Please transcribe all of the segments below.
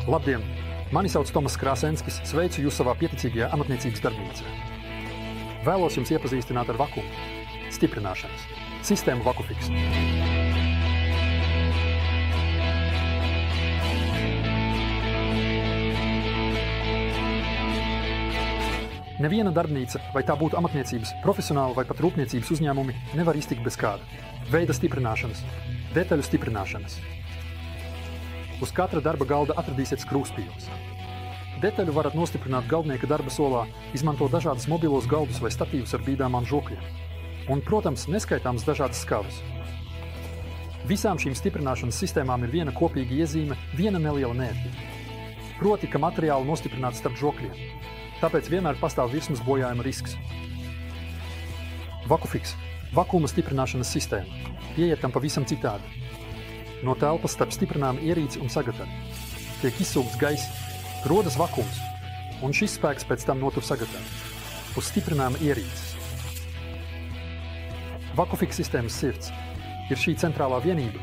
Labdien! Mani sauc Tomas Krāsenskis, sveicu jūs savā pieticīgajā amatniecības darbnīcā. Vēlos jums iepazīstināt ar vakumu, stiprināšanas, sistēmu VakuFix. Neviena darbnīca, vai tā būtu amatniecības, profesionāla vai pat rūpniecības uzņēmumi, nevar iztikt bez kāda veida stiprināšanas, detaļu stiprināšanas. Uz katra darba galda atradīsiet skrūvspīles. Detaļu varat nostiprināt galdnieka darba solā, izmantot dažādas mobilos galdus vai statīvus ar bīdāmām žokļiem. Un, protams, neskaitāmas dažādas skavas. Visām šīm stiprināšanas sistēmām ir viena kopīga iezīme, viena neliela nērtība. Proti, ka materiāli nostiprināti starp žokļiem. Tāpēc vienmēr pastāv virsmas bojājuma risks. VakuFix – vakuma stiprināšanas sistēma. Pieiet tam pavisam citādi. No telpas starp stiprinājumu ierīci un sagatavi. Tiek izsūkts gaiss, rodas vakums, un šis spēks pēc tam notur sagatavi uz stiprinājumu ierīces. VakuFix sistēmas sirds ir šī centrālā vienība,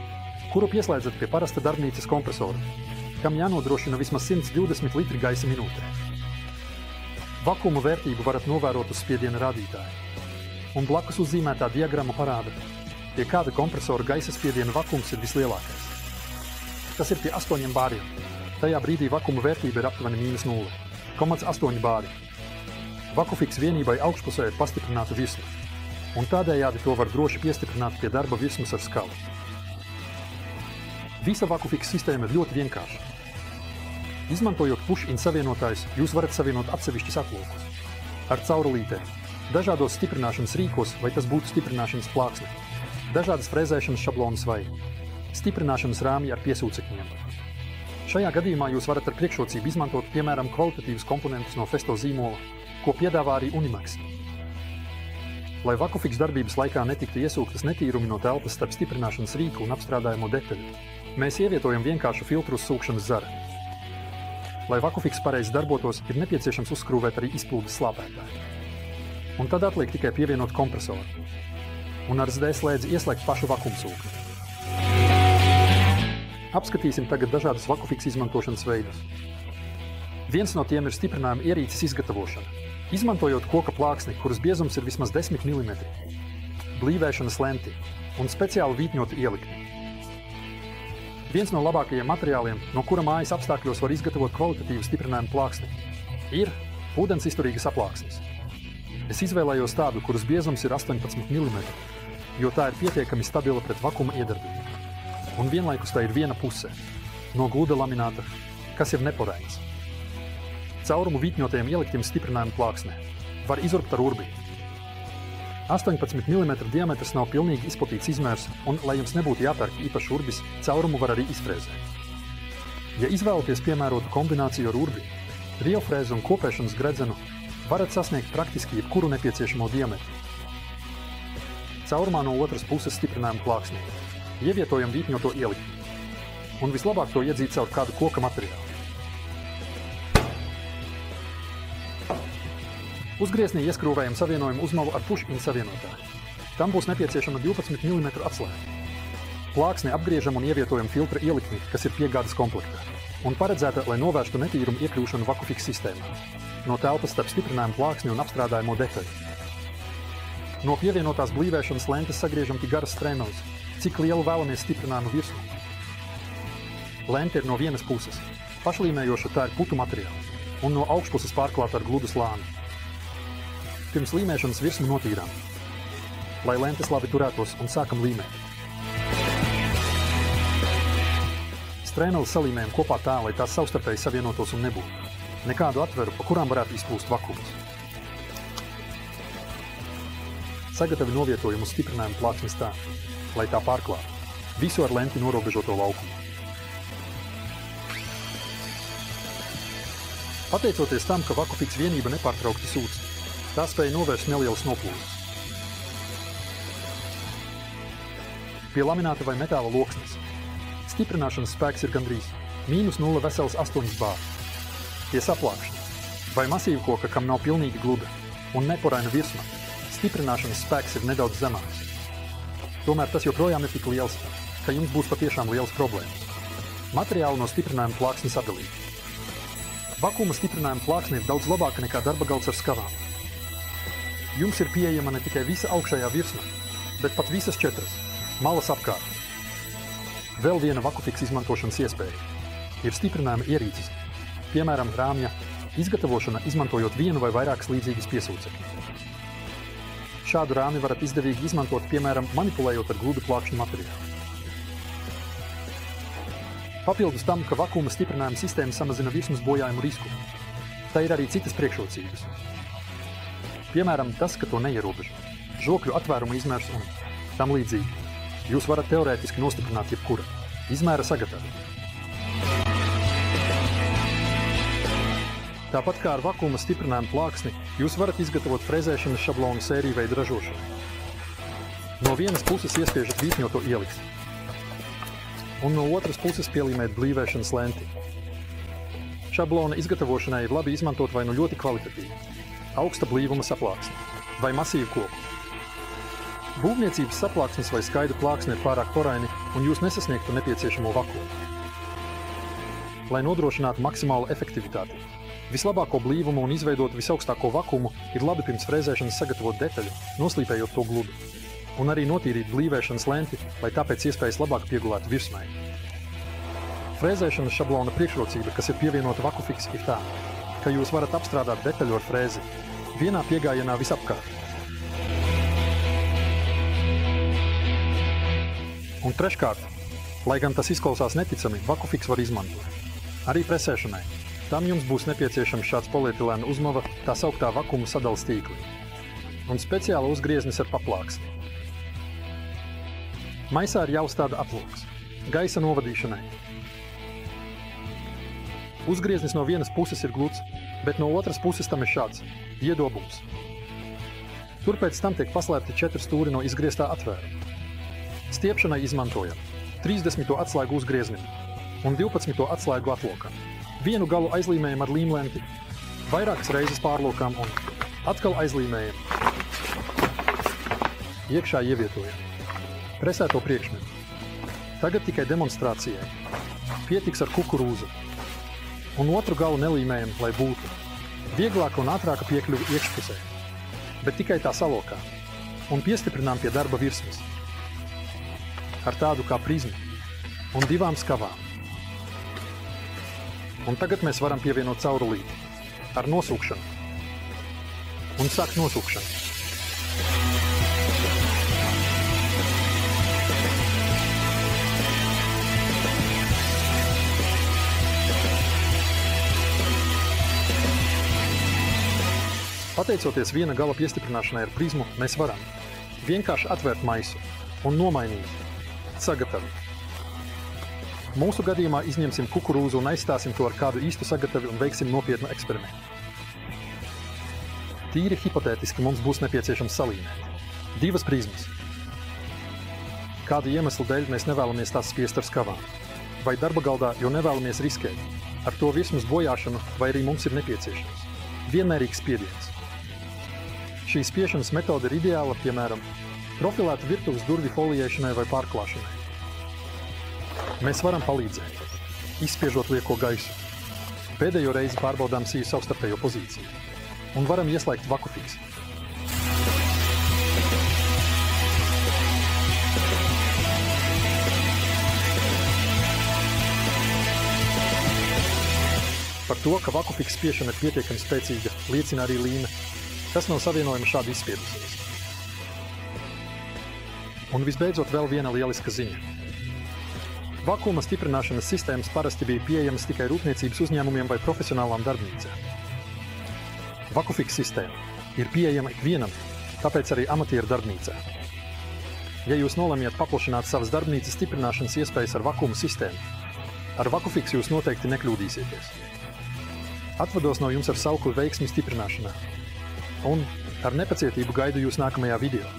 kuru pieslēdzat pie parasta darbnīcas kompresora, kam jānodrošina vismaz 120 litri gaisa minūtē. Vakuma vērtību varat novērot uz spiediena rādītāju, un blakus uzzīmētā diagramma parāda, pie kāda kompresora gaisa spiediena vakums ir vislielākais. Tas ir pie 8 bāriem. Tajā brīdī vakuma vērtība ir aptuveni -0,8 bāri. VakuFix vienībai augšpusē ir pastiprināta virsma, un tādējādi to var droši piestiprināt pie darba virsmas ar skalu. Visa VakuFix sistēma ir ļoti vienkārša. Izmantojot push-in savienotājus, jūs varat savienot atsevišķus atlokus ar caurulītēm, dažādos stiprināšanas rīkos, vai tas būtu stiprināšanas plāksne, dažādas frēzēšanas šablonas vai stiprināšanas rāmji ar piesūcekņiem. Šajā gadījumā jūs varat ar priekšrocību izmantot, piemēram, kvalitatīvus komponentus no Festo zīmola, ko piedāvā arī Unimax. Lai VakuFix darbības laikā netiktu iesūktas netīrumi no telpas starp stiprināšanas rīku un apstrādājamo detaļu, mēs ievietojam vienkāršu filtru uz sūkšanas zara. Lai VakuFix pareizi darbotos, ir nepieciešams uzskrūvēt arī izplūdes slāpētāju. Un tad atliek tikai pievienot kompresoru un ar SD slēdzi ieslēgt pašu vakumsūkni. Apskatīsim tagad dažādas VakuFix izmantošanas veidus. Viens no tiem ir stiprinājuma ierīces izgatavošana, izmantojot koka plāksni, kuras biezums ir vismaz 10 mm, blīvēšanas lenti un speciāli vītņotu ielikni. Viens no labākajiem materiāliem, no kura mājas apstākļos var izgatavot kvalitatīvu stiprinājumu plāksni, ir ūdens izturīgas aplāksnes. Es izvēlējos tādu, kuras biezums ir 18 mm, jo tā ir pietiekami stabila pret vakuma iedarbību. Un vienlaikus tā ir viena puse no gluda lamināta, kas ir neporains. Caurumu vītņotajiem ieliktiem stiprinājumu plāksnē var izurbt ar urbi. 18 mm diametrs nav pilnīgi izplatīts izmērs, un, lai jums nebūtu jāpērk īpaši urbis, caurumu var arī izfrēzēt. Ja izvēlaties piemērotu kombināciju ar urbi, rielfrēzi un kopēšanas gredzenu, varat sasniegt praktiski jebkuru nepieciešamo diametru. Caurumā no otras puses stiprinājumu plāksnī ievietojam vītņoto ielikni, un vislabāk to iedzīt caur kādu koka materiālu. Uzgrieznī ieskrūvējam savienojumu uzmalu ar push-in savienotāju. Tam būs nepieciešama 12 mm atslēga. Plāksni apgriežam un ievietojam filtra ielikni, kas ir piegādes komplektā, un paredzēta, lai novērstu netīrumu iekļūšanu VakuFix sistēmā no telpas starp stiprinājumu plāksni un apstrādājumu detaļu. No pievienotās blīvēšanas lentes sagriežam tik garas strēmeles, cik lielu vēlamies stiprinājumu virsmu. Lente ir no vienas puses, pašlīmējoša tā ir putu materiāls, un no augšpuses pārklāta ar gludu slāni. Pirms līmēšanas virsmu notīrām, lai lentes labi turētos, un sākam līmēt. Strēmeles salīmējam kopā tā, lai tās savstarpēji savienotos un nebūtu nekādu atveru, pa kurām varētu izplūst vakums. Sagatavi novietojam uz stiprinājumu plāksnes tā, lai tā pārklātu visu ar lenti norobežoto laukumu. Pateicoties tam, ka VakuFix vienība nepārtraukti sūc, tā spēja novērst nelielas noplūdes. Pie lamināta vai metāla loksnes stiprināšanas spēks ir gandrīz -0,8 bāri. Pie saplākšanas vai masīvu koka, kam nav pilnīgi gluda un neporaina virsma, stiprināšanas spēks ir nedaudz zemāks. Tomēr tas joprojām ir tik liels, ka jums būs patiešām liels problēmas. Materiāli no stiprinājuma plāksnes atdalīt. Vakuma stiprinājuma plāksne ir daudz labāka nekā darba galds ar skavām. Jums ir pieejama ne tikai visa augšējā virsma, bet pat visas 4 malas apkārt. Vēl viena VakuFix izmantošanas iespēja ir stiprinājuma ierīces, piemēram, rāmja izgatavošana izmantojot vienu vai vairākas līdzīgas piesūcekļus. Šādu rāmi varat izdevīgi izmantot, piemēram, manipulējot ar gludu plākšņu materiālu. Papildus tam, ka vakuma stiprinājuma sistēma samazina virsmas bojājumu risku, tā ir arī citas priekšrocības. Piemēram, tas, ka to neierobežo, žokļu atvērumu izmērs un tam līdzīgi. Jūs varat teorētiski nostiprināt jebkura izmēra sagatavi. Tāpat kā ar vakuma stiprinājumu plāksni, jūs varat izgatavot frezēšanas šablonu sēriju veidu ražošanu. No vienas puses iespiežat vītņoto ieliksti, un no otras puses pielīmēt blīvēšanas lenti. Šablona izgatavošanai ir labi izmantot vai nu ļoti kvalitatīvu, augsta blīvuma saplāksni vai masīvu koku. Būvniecības saplāksnes vai skaidru plāksne ir pārāk poraini, un jūs nesasniegtu nepieciešamo vakumu. Lai nodrošinātu maksimālu efektivitāti, vislabāko blīvumu un izveidot visaugstāko vakumu ir labi pirms frēzēšanas sagatavot detaļu, noslīpējot to gludu, un arī notīrīt blīvēšanas lenti, lai tāpēc iespējas labāk piegulētu virsmai. Frēzēšanas šablona priekšrocība, kas ir pievienota VakuFix, ir tā, ka jūs varat apstrādāt detaļu ar frēzi vienā piegājienā visapkārt. Un treškārt, lai gan tas izklausās neticami, VakuFix var izmantot arī presēšanai. Tam jums būs nepieciešams šāds polietilēna uzmava, tā sauktā vakuma sadalas tīkli, un speciāla uzgrieznis ar paplāksni. Maisā ir jāuzstāda aploks, gaisa novadīšanai. Uzgrieznis no vienas puses ir gluds, bet no otras puses tam ir šāds iedobuls. Tur pēc tam tiek paslēpti 4 stūri no izgrieztā atvēruma. Stiepšanai izmantojam 30. atslēgu uzgrieznim un 12. atslēgu atlokam. Vienu galu aizlīmējam ar līmlenti, vairākas reizes pārlokām un atkal aizlīmējam. Iekšā ievietojam presēto priekšmetu. Tagad tikai demonstrācijai. Pietiks ar kukurūzu. Un otru galu nelīmējam, lai būtu vieglāka un ātrāka piekļuva iekšpusē, bet tikai tā salokā un piestiprinām pie darba virsmas ar tādu kā prizmu un 2 skavām. Un tagad mēs varam pievienot caurulīti ar nosūkšanu un sākt nosūkšanu. Pateicoties viena gala piestiprināšanai ar prizmu, mēs varam vienkārši atvērt maisu un nomainīt sagatavi. Mūsu gadījumā izņemsim kukurūzu un aizstāsim to ar kādu īstu sagatavi un veiksim nopietnu eksperimentu. Tīri hipotētiski mums būs nepieciešams salīmēt 2 prizmas. Kādu iemeslu dēļ mēs nevēlamies tās spiest ar skavām, vai darba galdā, jo nevēlamies riskēt ar to virsmas bojāšanu, vai arī mums ir nepieciešams vienmērīgs spiediens. Šī spiešanas metode ir ideāla, piemēram, profilētu virtuves durvju folijēšanai vai pārklāšanai. Mēs varam palīdzēt, izspiežot lieko gaisu. Pēdējo reizi pārbaudām sīju savstarpējo pozīciju un varam ieslēgt VakuFix. Par to, ka VakuFix spiešana ir pietiekami spēcīga, liecina arī līme, kas nav savienojama šādi izspiedusies. Un visbeidzot vēl viena lieliska ziņa. Vakuma stiprināšanas sistēmas parasti bija pieejamas tikai rūpniecības uzņēmumiem vai profesionālām darbnīcām. VakuFix sistēma ir pieejama ikvienam, tāpēc arī amatieru darbnīcā. Ja jūs nolemjat paplašināt savas darbnīcas stiprināšanas iespējas ar vakuma sistēmu, ar VakuFix jūs noteikti nekļūdīsieties. Atvados no jums ar saukli veiksmi stiprināšanā un ar nepacietību gaidu jūs nākamajā video.